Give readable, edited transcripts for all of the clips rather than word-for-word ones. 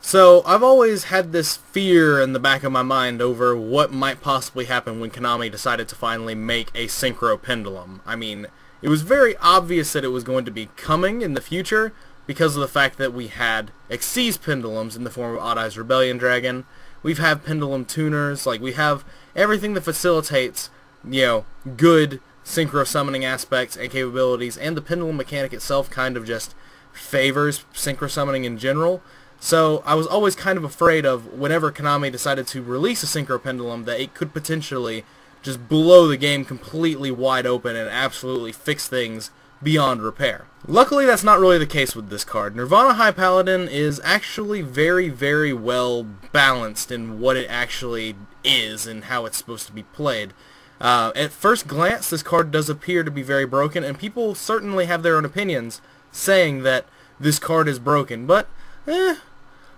So, I've always had this fear in the back of my mind over what might possibly happen when Konami decided to finally make a Synchro Pendulum. I mean, it was very obvious that it was going to be coming in the future because of the fact that we had Xyz Pendulums in the form of Odd Eyes Rebellion Dragon. We've had Pendulum Tuners, like we have everything that facilitates, good Synchro Summoning aspects and capabilities, and the Pendulum mechanic itself kind of just favors Synchro Summoning in general. So I was always kind of afraid of whenever Konami decided to release a Synchro Pendulum that it could potentially just blow the game completely wide open and absolutely fix things beyond repair. Luckily that's not really the case with this card. Nirvana High Paladin is actually very, very well balanced in what it actually is and how it's supposed to be played. At first glance this card does appear to be very broken, and people certainly have their own opinions saying that this card is broken, but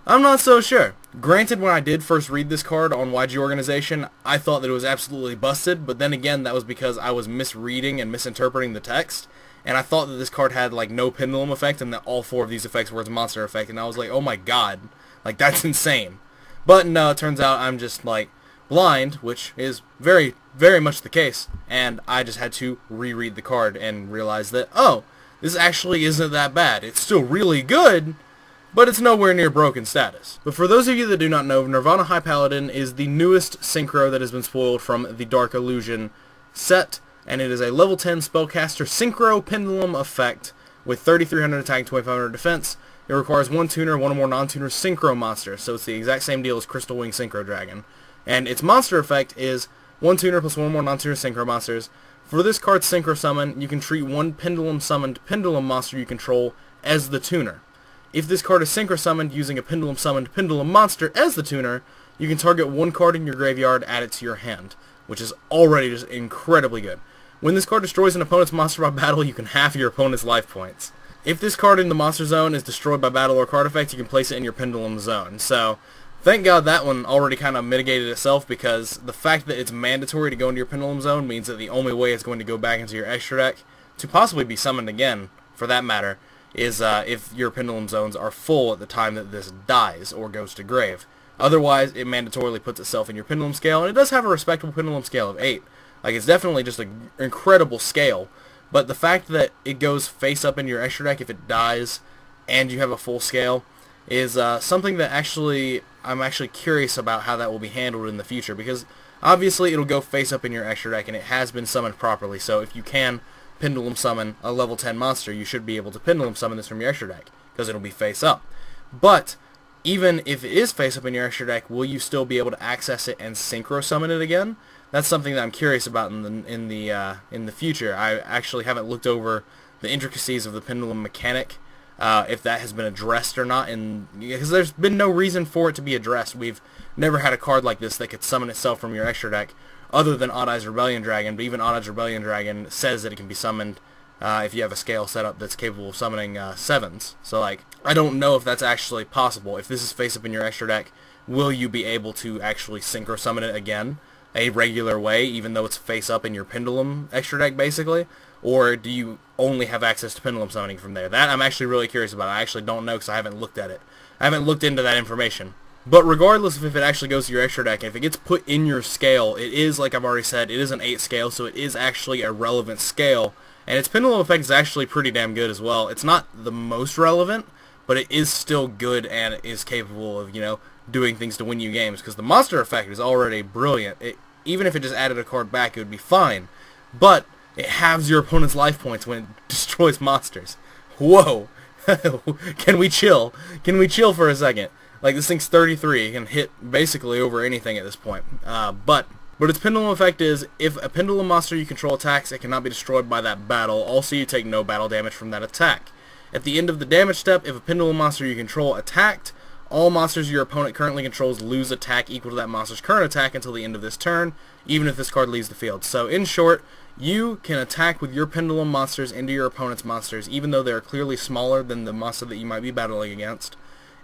I'm not so sure. Granted, when I did first read this card on YG Organization, I thought that it was absolutely busted, but then again, that was because I was misreading and misinterpreting the text, and I thought that this card had, like, no Pendulum Effect, and that all 4 of these effects were its monster effect, and I was like, oh my god, like, that's insane. But no, it turns out I'm just, like, blind, which is very, very much the case, and I just had to reread the card and realize that, oh, this actually isn't that bad. It's still really good, but it's nowhere near broken status. But for those of you that do not know, Nirvana High Paladin is the newest Synchro that has been spoiled from the Dark Illusion set, and it is a level 10 Spellcaster Synchro Pendulum Effect with 3300 attack, 2500 defense. It requires 1 tuner, 1 or more non-tuner Synchro monsters, so it's the exact same deal as Crystal Wing Synchro Dragon. And its monster effect is 1 tuner plus 1 more non-tuner Synchro monsters. For this card's Synchro Summon, you can treat 1 Pendulum Summoned Pendulum monster you control as the tuner. If this card is Synchro Summoned using a Pendulum Summoned Pendulum monster as the tuner, you can target 1 card in your graveyard, add it to your hand, which is already just incredibly good. When this card destroys an opponent's monster by battle, you can halve your opponent's life points. If this card in the monster zone is destroyed by battle or card effect, you can place it in your Pendulum zone. So, thank God that one already kind of mitigated itself, because the fact that it's mandatory to go into your Pendulum zone means that the only way it's going to go back into your extra deck, to possibly be summoned again, for that matter, is if your Pendulum zones are full at the time that this dies or goes to grave. Otherwise, it mandatorily puts itself in your Pendulum scale, and it does have a respectable Pendulum scale of 8. Like, it's definitely just an incredible scale, but the fact that it goes face up in your extra deck if it dies and you have a full scale is something that I'm actually curious about how that will be handled in the future, because obviously it'll go face up in your extra deck and it has been summoned properly, so if you can Pendulum Summon a level 10 monster, you should be able to Pendulum Summon this from your extra deck, because it'll be face up. But even if it is face up in your extra deck, will you still be able to access it and Synchro Summon it again? That's something that I'm curious about in the future. I actually haven't looked over the intricacies of the Pendulum mechanic, if that has been addressed or not, because there's been no reason for it to be addressed. We've never had a card like this that could summon itself from your extra deck, other than Odd Eyes Rebellion Dragon, but even Odd Eyes Rebellion Dragon says that it can be summoned if you have a scale set up that's capable of summoning 7s. So, like, I don't know if that's actually possible. If this is face up in your extra deck, will you be able to actually Synchro Summon it again a regular way, even though it's face up in your Pendulum extra deck, basically? Or do you only have access to Pendulum Summoning from there? That I'm actually really curious about. I actually don't know because I haven't looked at it. I haven't looked into that information. But regardless of if it actually goes to your extra deck, if it gets put in your scale, it is, like I've already said, it is an 8 scale, so it is actually a relevant scale. And its Pendulum Effect is actually pretty damn good as well. It's not the most relevant, but it is still good and is capable of, doing things to win you games. Because the monster effect is already brilliant. Even if it just added a card back, it would be fine. But it halves your opponent's life points when it destroys monsters. Whoa! Can we chill? Can we chill for a second? Like, this thing's 33, it can hit basically over anything at this point. But its Pendulum Effect is, if a Pendulum monster you control attacks, it cannot be destroyed by that battle. Also, you take no battle damage from that attack. At the end of the damage step, if a Pendulum monster you control attacked, all monsters your opponent currently controls lose attack equal to that monster's current attack until the end of this turn, even if this card leaves the field. So, in short, you can attack with your Pendulum monsters into your opponent's monsters, even though they are clearly smaller than the monster that you might be battling against.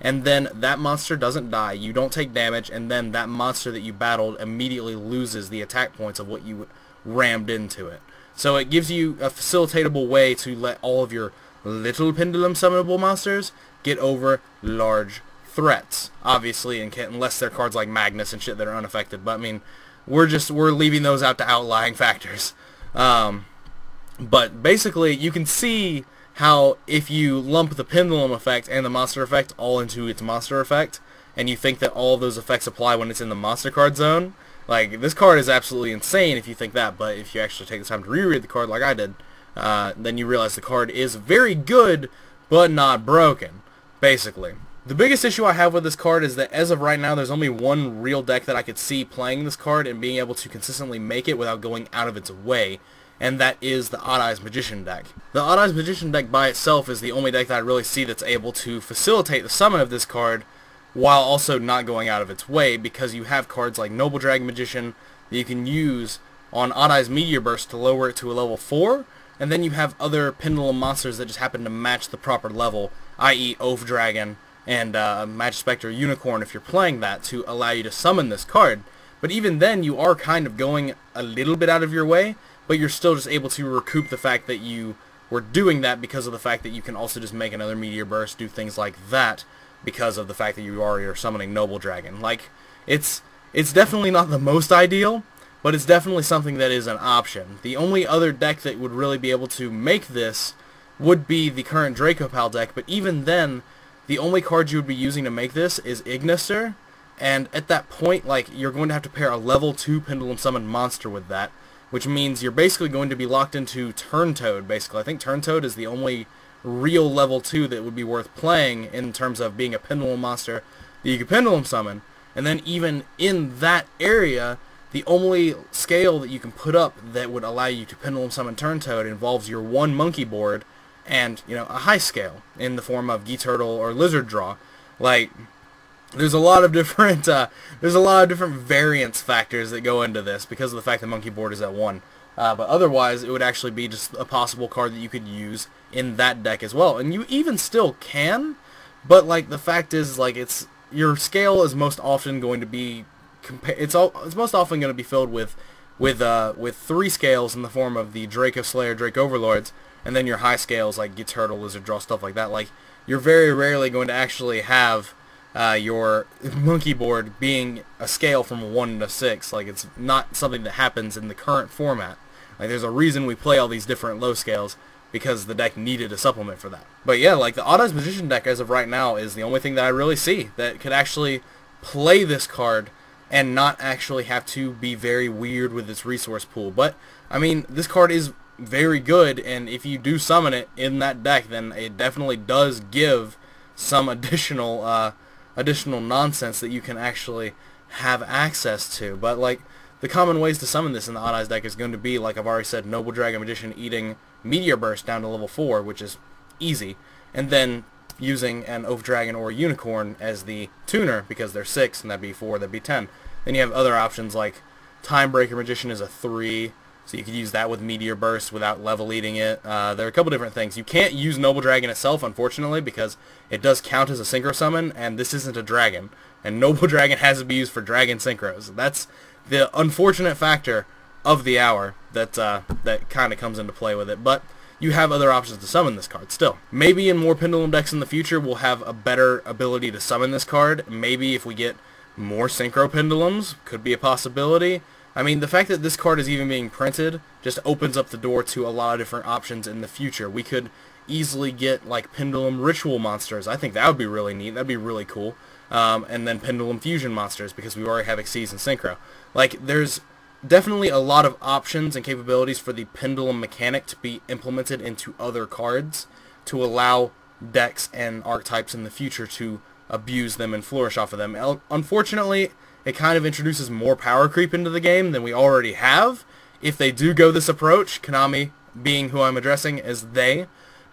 And then that monster doesn't die, you don't take damage, and then that monster that you battled immediately loses the attack points of what you rammed into it. So it gives you a facilitatable way to let all of your little Pendulum summonable monsters get over large threats, obviously, unless they're cards like Magnus and shit that are unaffected. But I mean, we're leaving those out to outlying factors. But basically, you can see how if you lump the Pendulum Effect and the Monster Effect all into its Monster Effect, and you think that all of those effects apply when it's in the Monster Card zone, like, this card is absolutely insane if you think that, but if you actually take the time to reread the card like I did, then you realize the card is very good, but not broken, basically. The biggest issue I have with this card is that as of right now, there's only one real deck that I could see playing this card and being able to consistently make it without going out of its way, and that is the Odd Eyes Magician deck. The Odd Eyes Magician deck by itself is the only deck that I really see that's able to facilitate the summon of this card while also not going out of its way, because you have cards like Noble Dragon Magician that you can use on Odd Eyes Meteor Burst to lower it to a level 4, and then you have other Pendulum monsters that just happen to match the proper level, i.e. Oath Dragon and Magic Spectre Unicorn if you're playing that, to allow you to summon this card. But even then, you are kind of going a little bit out of your way, but you're still just able to recoup the fact that you were doing that because of the fact that you can also just make another Meteor Burst, do things like that, because of the fact that you already are summoning Noble Dragon. Like, it's definitely not the most ideal, but it's definitely something that is an option. The only other deck that would really be able to make this would be the current Dracopal deck, but even then, the only card you would be using to make this is Ignister, and at that point, like, you're going to have to pair a level 2 Pendulum Summon monster with that, which means you're basically going to be locked into Turntoad, basically. I think Turntoad is the only real level 2 that would be worth playing in terms of being a Pendulum monster that you could Pendulum Summon. And then even in that area, the only scale that you can put up that would allow you to Pendulum Summon Turntoad involves your 1 monkey board and, you know, a high scale in the form of Geeturtle or Lizard Draw. Like, there's a lot of different variance factors that go into this because of the fact that monkey board is at 1. But otherwise, it would actually be just a possible card that you could use in that deck as well. And you even still can, but like the fact is, like, your scale is most often going to be it's most often going to be filled with 3 scales in the form of the Draco Slayer, Drake Overlords, and then your high scales like Geeturtle, Lizard Draw, stuff like that. Like, you're very rarely going to actually have your monkey board being a scale from 1 to 6. Like, it's not something that happens in the current format. Like, there's a reason we play all these different low scales, because the deck needed a supplement for that. But yeah, like, the Odd Eyes Magician deck as of right now is the only thing that I really see that could actually play this card and not actually have to be very weird with its resource pool. But, I mean, this card is very good, and if you do summon it in that deck, then it definitely does give some additional nonsense that you can actually have access to. But, like, the common ways to summon this in the Odd Eyes deck is going to be, like I've already said, Noble Dragon Magician eating Meteor Burst down to level 4, which is easy, and then using an Oath Dragon or a Unicorn as the tuner, because they're 6, and that'd be 4, that'd be 10. Then you have other options like Timebreaker Magician is a 3, so you could use that with Meteor Burst without level eating it. There are a couple different things. You can't use Noble Dragon itself, unfortunately, because it does count as a Synchro Summon, and this isn't a dragon. And Noble Dragon has to be used for Dragon Synchros. That's the unfortunate factor of the hour that kind of comes into play with it. But you have other options to summon this card still. Maybe in more Pendulum decks in the future we'll have a better ability to summon this card. Maybe if we get more Synchro Pendulums, could be a possibility. I mean, the fact that this card is even being printed just opens up the door to a lot of different options in the future. We could easily get, like, Pendulum Ritual monsters. I think that would be really neat. That'd be really cool. And then Pendulum Fusion monsters, because we already have Xyz and Synchro. Like, there's definitely a lot of options and capabilities for the Pendulum mechanic to be implemented into other cards to allow decks and archetypes in the future to abuse them and flourish off of them. Unfortunately, it kind of introduces more power creep into the game than we already have. If they do go this approach, Konami being who I'm addressing as they,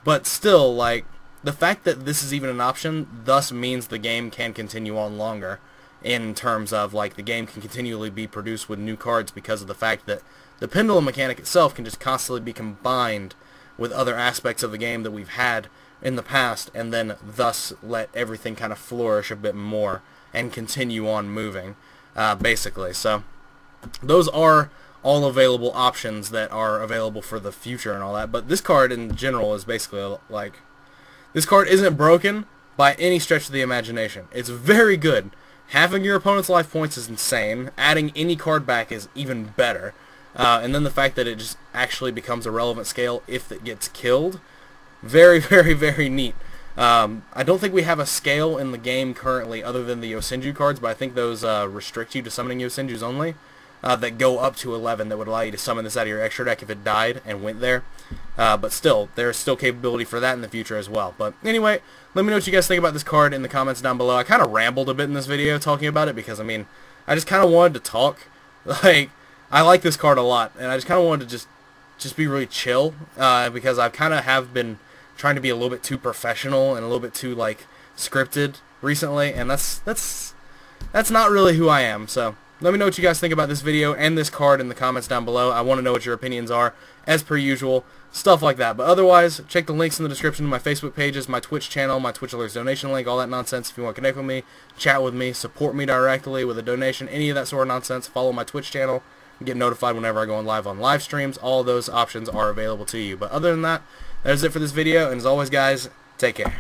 but still, like, the fact that this is even an option thus means the game can continue on longer in terms of, like, the game can continually be produced with new cards because of the fact that the Pendulum mechanic itself can just constantly be combined with other aspects of the game that we've had in the past, and then thus let everything kind of flourish a bit more and continue on moving, basically. So those are all available options that are available for the future and all that. But this card in general is basically like, this card isn't broken, by any stretch of the imagination. It's very good. Having your opponent's life points is insane. Adding any card back is even better. And then the fact that it just actually becomes a relevant scale if it gets killed. Very, very, very neat. I don't think we have a scale in the game currently other than the Yosenju cards, but I think those restrict you to summoning Yosenjus only. That go up to 11 that would allow you to summon this out of your extra deck if it died and went there. But still, there's still capability for that in the future as well. But anyway, let me know what you guys think about this card in the comments down below. I kind of rambled a bit in this video talking about it because, I mean, I just kind of wanted to talk. Like, I like this card a lot, and I just kind of wanted to just be really chill because I kind of have been trying to be a little bit too professional and a little bit too, like, scripted recently, and that's not really who I am, so let me know what you guys think about this video and this card in the comments down below. I want to know what your opinions are, as per usual, stuff like that. But otherwise, check the links in the description to my Facebook pages, my Twitch channel, my Twitch Alerts donation link, all that nonsense. If you want to connect with me, chat with me, support me directly with a donation, any of that sort of nonsense, follow my Twitch channel, and get notified whenever I go live on live streams. All of those options are available to you. But other than that, that is it for this video, and as always, guys, take care.